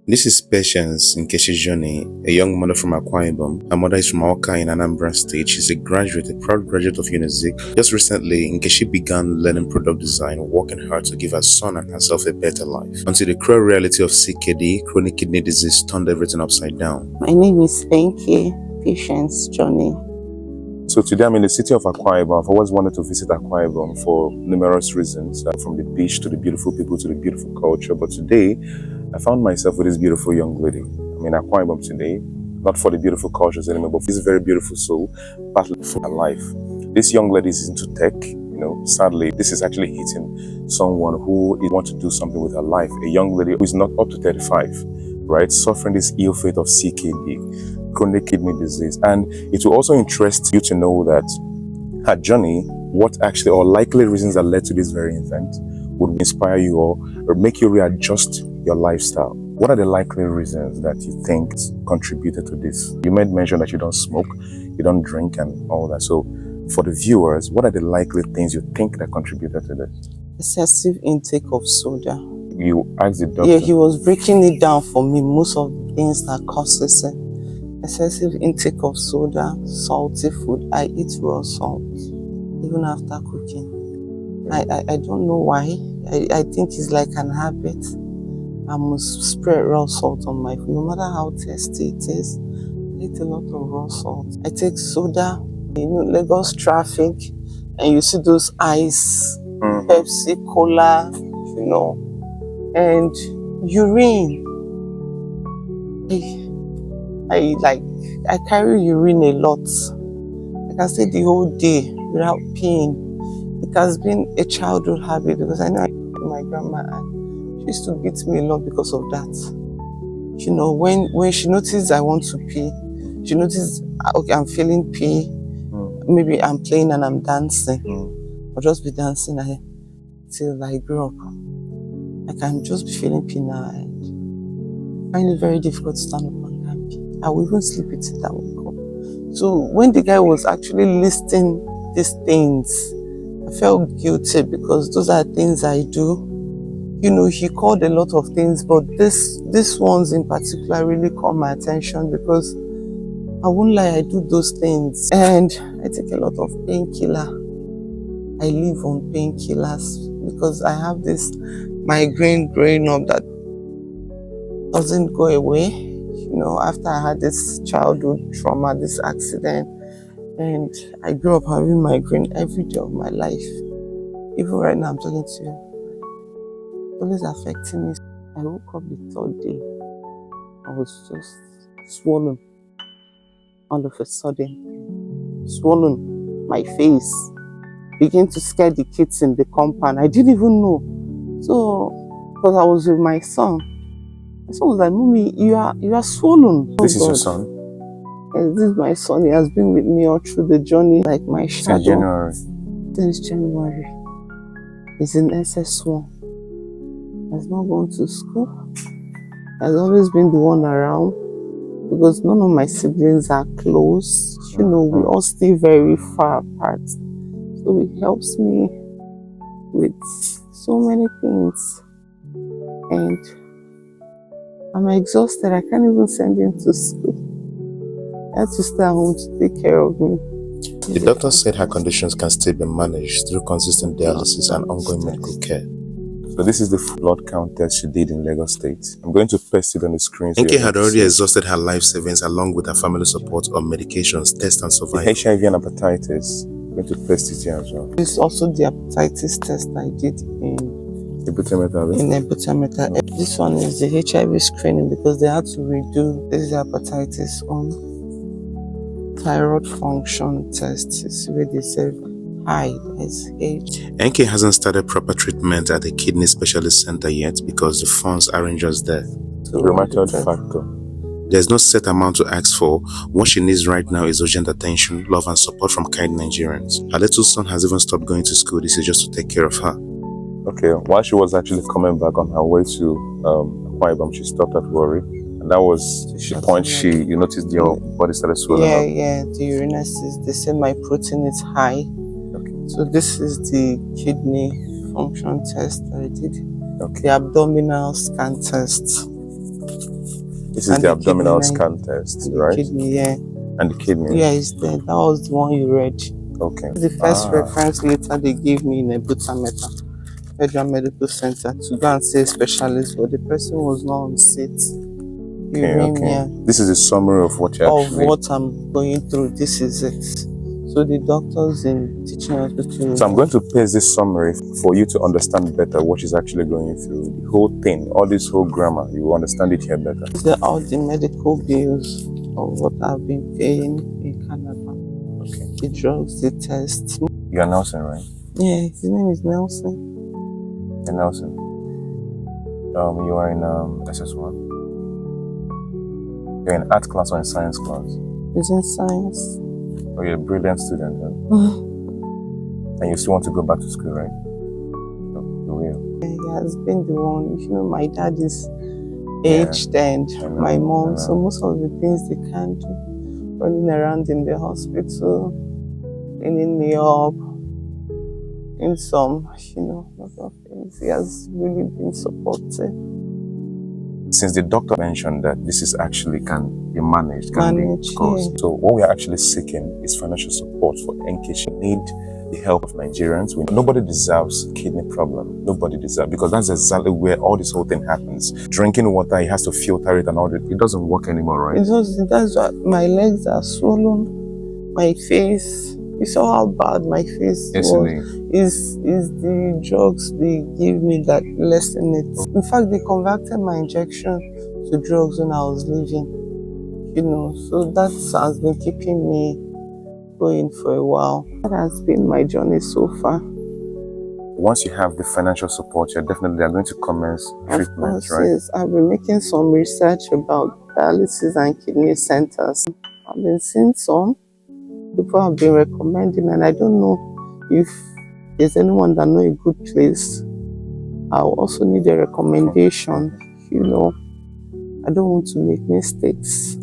This is Patience Nkechi's journey, a young mother from Akwa Ibom. Her mother is from Awka in Anambra State. She's a graduate, a proud graduate of UNIZIK. Just recently, Nkechi began learning product design, working hard to give her son and herself a better life. Until the cruel reality of CKD, chronic kidney disease, turned everything upside down. My name is Nkechi, Patience journey. So today I'm in the city of Akwa Ibom. I've always wanted to visit Akwa Ibom for numerous reasons, from the beach to the beautiful people to the beautiful culture. But today, I found myself with this beautiful young lady. I'm in Akwa Ibom today, not for the beautiful cultures anymore, but for this very beautiful soul, battling for her life. This young lady is into tech. Sadly, this is actually hitting someone who wants to do something with her life. A young lady who is not up to 35, right, suffering this ill fate of CKD, chronic kidney disease. And it will also interest you to know that her journey, what actually or likely reasons that led to this very event, would inspire you or make you readjust your lifestyle. What are the likely reasons that you think contributed to this? You made mention that you don't smoke, you don't drink and all that. So for the viewers, what are the likely things you think that contributed to this? Excessive intake of soda. You asked the doctor? Yeah, he was breaking it down for me, most of the things that causes it. Excessive intake of soda, salty food. I eat raw salt, even after cooking. I don't know why. I think it's like an habit. I must spread raw salt on my food. No matter how tasty it is, I eat a lot of raw salt. I take soda, Lagos traffic, and you see those ice, Pepsi, Cola, and urine. I carry urine a lot. I can stay the whole day without peeing. It has been a childhood habit because I know my grandma and she used to beat me a lot because of that. When she noticed I want to pee, she noticed, okay, I'm feeling pee. Maybe I'm playing and I'm dancing. I'll just be dancing till I grow up. I can just be feeling pee now and find it very difficult to stand up and go and pee. I will even sleep with it and wake up. So when the guy was actually listing these things, I felt guilty because those are things I do. He called a lot of things, but this ones in particular really caught my attention because I won't lie, I do those things. And I take a lot of painkiller. I live on painkillers because I have this migraine growing up that doesn't go away. After I had this childhood trauma, this accident, and I grew up having migraine every day of my life. Even right now I'm talking to you, it's always affecting me. I woke up the third day, I was just swollen. All of a sudden, swollen, my face began to scare the kids in the compound. I didn't even know. So, because I was with my son, my son was like, "Mommy, you are swollen." This is your son? Yes, this is my son. He has been with me all through the journey, like my shadow. Since January? Since January. He's in SS1. Has not gone to school. Has always been the one around because none of my siblings are close. We all stay very far apart. So it helps me with so many things. And I'm exhausted. I can't even send him to school. I have to stay at home to take care of me. The doctor said her conditions can still be managed through consistent dialysis and ongoing medical care. So this is the blood count test she did in Lagos State. I'm going to paste it on the screen. Nke had already exhausted her life savings along with her family support on medications, tests and survival. The HIV and hepatitis, I'm going to paste it here as well. This is also the hepatitis test I did in Ebutameta. This one is the HIV screening because they had to redo this hepatitis on thyroid function test. Where they said high as H. Nke hasn't started proper treatment at the kidney specialist center yet because the funds aren't just there. Rheumatoid factor. There's no set amount to ask for. What she needs right now is urgent attention, love and support from kind Nigerians. Her little son has even stopped going to school. This is just to take care of her. Okay, while she was actually coming back on her way to Akwa Ibom, she stopped at Warri. And that was the point you noticed your body started swelling up. Yeah, the urinalysis, they said my protein is high. Okay. So this is the kidney function test I did. Okay. The abdominal scan test. This is And the the kidney, abdominal scan test, and the right? kidney, yeah. And the kidney. Yeah, it's there. That was the one you read. Okay. The first reference letter they gave me in a Butameta Federal Medical Center to go and see a specialist, but the person was not on seat. Okay. This is a summary of what you of what I'm going through. This is it. So the doctors in teaching hospital. So I'm going to paste this summary for you to understand better what she's actually going through. The whole thing, all this whole grammar, you will understand it here better. These are all the medical bills of what I've been paying in Canada. Okay. The drugs, the tests. You are Nelson, right? Yeah, his name is Nelson. You're Nelson. You are in SS1. You're in art class or in science class? He's in science. Oh, you're a brilliant student, huh? And you still want to go back to school, right? You will. Yeah, he has been the one. You know, my dad is aged and my mom, so most of the things they can't do. Running around in the hospital, cleaning me up, in some, lot of things. He has really been supportive. Since the doctor mentioned that this is actually can be managed, Yeah. So what we are actually seeking is financial support for Nkechi. We need the help of Nigerians. Nobody deserves kidney problem. Nobody deserves, because that's exactly where all this whole thing happens. Drinking water, he has to filter it and all that. It doesn't work anymore, right? That's why my legs are swollen, my face. You saw how bad my face was. Is the drugs they give me that lessen it. In fact, they converted my injection to drugs when I was leaving. So that has been keeping me going for a while. That has been my journey so far. Once you have the financial support, they are going to commence treatment, right? Yes, I've been making some research about dialysis and kidney centers. I've been seeing some. People have been recommending, and I don't know if there's anyone that knows a good place. I also need a recommendation. I don't want to make mistakes.